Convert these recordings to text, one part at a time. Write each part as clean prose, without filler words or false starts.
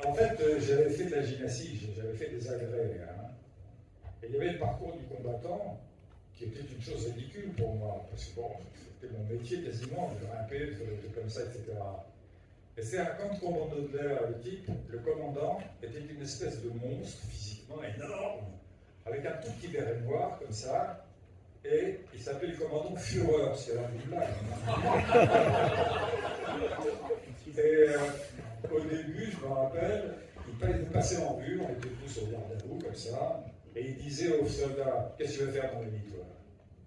En fait, j'avais fait de la gymnastique, j'avais fait des agrès. Hein. Et il y avait le parcours du combattant qui était une chose ridicule pour moi, parce que bon, c'était mon métier quasiment, de grimper, de faire des trucs comme ça, etc. Et c'est un camp de commando de l'air, le type, le commandant, était une espèce de monstre, physiquement énorme, avec un tout petit béret noir, comme ça, et il s'appelait le commandant Führer, c'est une blague. Et au début, je me rappelle, il passait en vue, on était tous au garde à vous, comme ça, et il disait aux soldats, qu'est-ce que tu veux faire dans les vies, toi?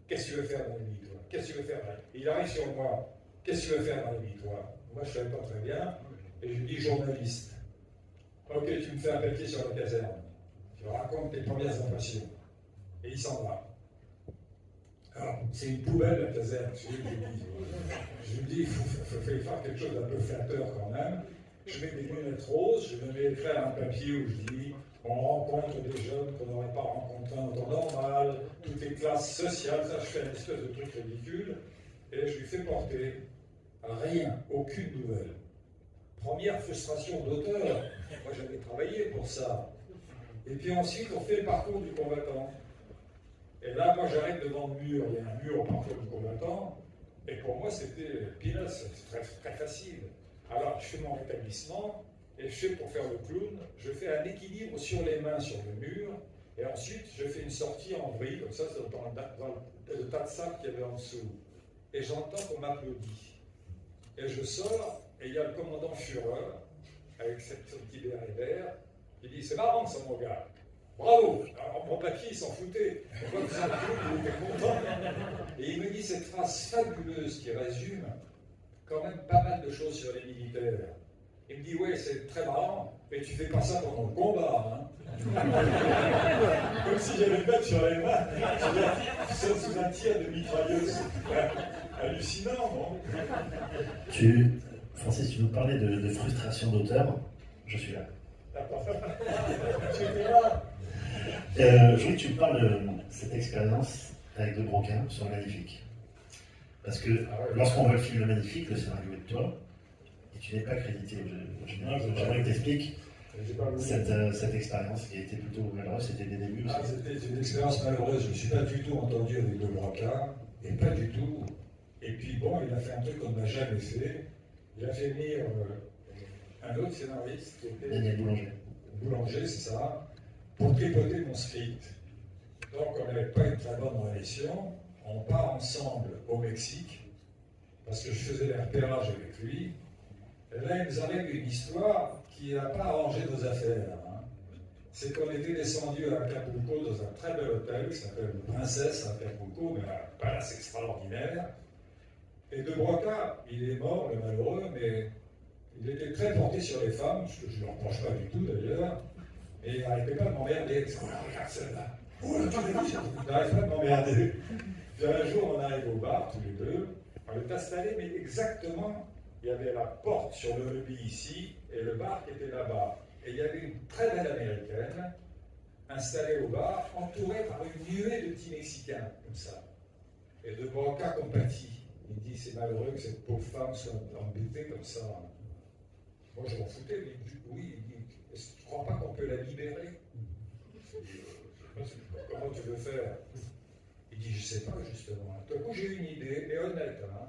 Qu'est-ce que tu veux faire dans les vies, toi? Qu'est-ce que tu veux faire? Et il arrive sur moi, qu'est-ce que tu veux faire dans les vies, toi? Moi, je ne savais pas très bien, et je lui dis journaliste. Ok, tu me fais un papier sur la caserne. Tu me racontes tes premières impressions. Et il s'en va. Alors, c'est une poubelle, la caserne. Je lui dis, il faut faire quelque chose d'un peu flatteur quand même. Je mets des lunettes roses, je me mets écrire un papier où je dis on rencontre des jeunes qu'on n'aurait pas rencontrés en temps normal, toutes les classes sociales, ça je fais une espèce de truc ridicule, et je lui fais porter rien, aucune nouvelle. Première frustration d'auteur, moi j'avais travaillé pour ça. Et puis ensuite on fait le parcours du combattant. Et là, moi j'arrête devant le mur, il y a un mur au parcours du combattant, et pour moi c'était peanuts, c'est très, très facile. Alors je fais mon rétablissement, et je fais pour faire le clown, je fais un équilibre sur les mains sur le mur, et ensuite je fais une sortie en vrille, comme ça, dans le tas de sable qu'il y avait en dessous. Et j'entends qu'on m'applaudit. Et je sors, et il y a le commandant Führer, avec son petit béret vert, qui dit c'est marrant ça mon gars. Bravo! Alors, mon papier, il s'en foutait. On voit que ça il était content. Et il me dit cette phrase fabuleuse qui résume quand même pas mal de choses sur les militaires. Il me dit, ouais, c'est très marrant, mais tu fais pas ça pendant le combat, hein. Comme si j'avais pas sur les mains, sous un tir de mitrailleuse. Hallucinant, non? Francis, tu nous parlais de frustration d'auteur. Je suis là. Tu étais là? Je voulais que tu me parles de cette expérience avec De Broca sur le Magnifique. Parce que lorsqu'on voit le film Le Magnifique, le scénario est de toi, et tu n'es pas crédité au général. J'aimerais que tu expliques cette expérience qui a été plutôt malheureuse, c'était des débuts aussi. C'était une expérience malheureuse, je ne me suis pas du tout entendu avec De Broca, et pas du tout. Et puis bon, il a fait un truc qu'on n'a jamais fait. Il a fait venir un autre scénariste qui était Daniel Boulanger. Boulanger, c'est ça, pour tripoter mon script. Donc on n'avait pas une très bonne relation. On part ensemble au Mexique, parce que je faisais les repérages avec lui. Et là, il nous arrive une histoire qui n'a pas arrangé nos affaires. Hein. C'est qu'on était descendu à Acapulco dans un très bel hôtel qui s'appelle le Princesse à Acapulco, mais un palace extraordinaire. Et De Broca, il est mort, le malheureux, mais il était très porté sur les femmes, ce que je ne lui reproche pas du tout d'ailleurs, et il n'arrêtait pas de m'emmerder. Oh, regarde celle-là. Oh, il n'arrête pas de m'emmerder. Puis un jour, on arrive au bar, tous les deux, on est installés, mais exactement, il y avait la porte sur le lobby ici, et le bar qui était là-bas. Et il y avait une très belle américaine, installée au bar, entourée par une nuée de petits Mexicains, comme ça. Et De Broca compatit. Il dit, c'est malheureux que cette pauvre femme soit embêtée comme ça. Moi, je m'en foutais, mais il dit, oui, il dit, est-ce que tu ne crois pas qu'on peut la libérer? Je dis, comment tu veux faire? Il dit, je ne sais pas, justement. Tout à coup, j'ai une idée, et honnête, hein.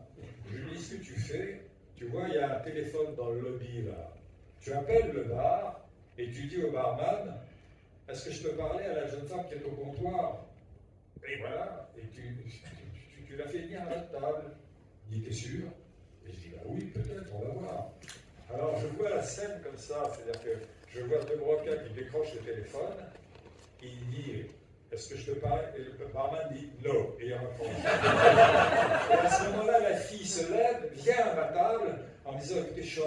Je lui dis, ce que tu fais, tu vois, il y a un téléphone dans le lobby, là. Tu appelles le bar, et tu dis au barman, est-ce que je peux parler à la jeune femme qui est au comptoir? Et voilà, et tu l'as fait venir à notre table. Il dit, t'es sûr? Et je dis, bah oui, peut-être, on va voir. Alors, je vois la scène comme ça, c'est-à-dire que je vois De Broca qui décroche le téléphone, il dit, est-ce que je te parle? Et le barman dit, no, et il raccroche. Et à ce moment-là, la fille se lève, vient à ma table, en me disant, écoutez, je suis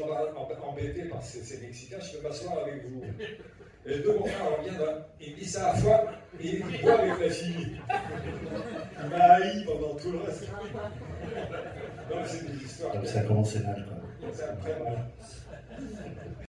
embêté par ces Mexicains, je peux m'asseoir avec vous. Et De Broca revient, il me dit ça à la fois, et il boit avec la fille. Il m'a haï pendant tout le reste. Donc c'est des histoires. Donc ça a commencé mal, quoi. C'est très mal.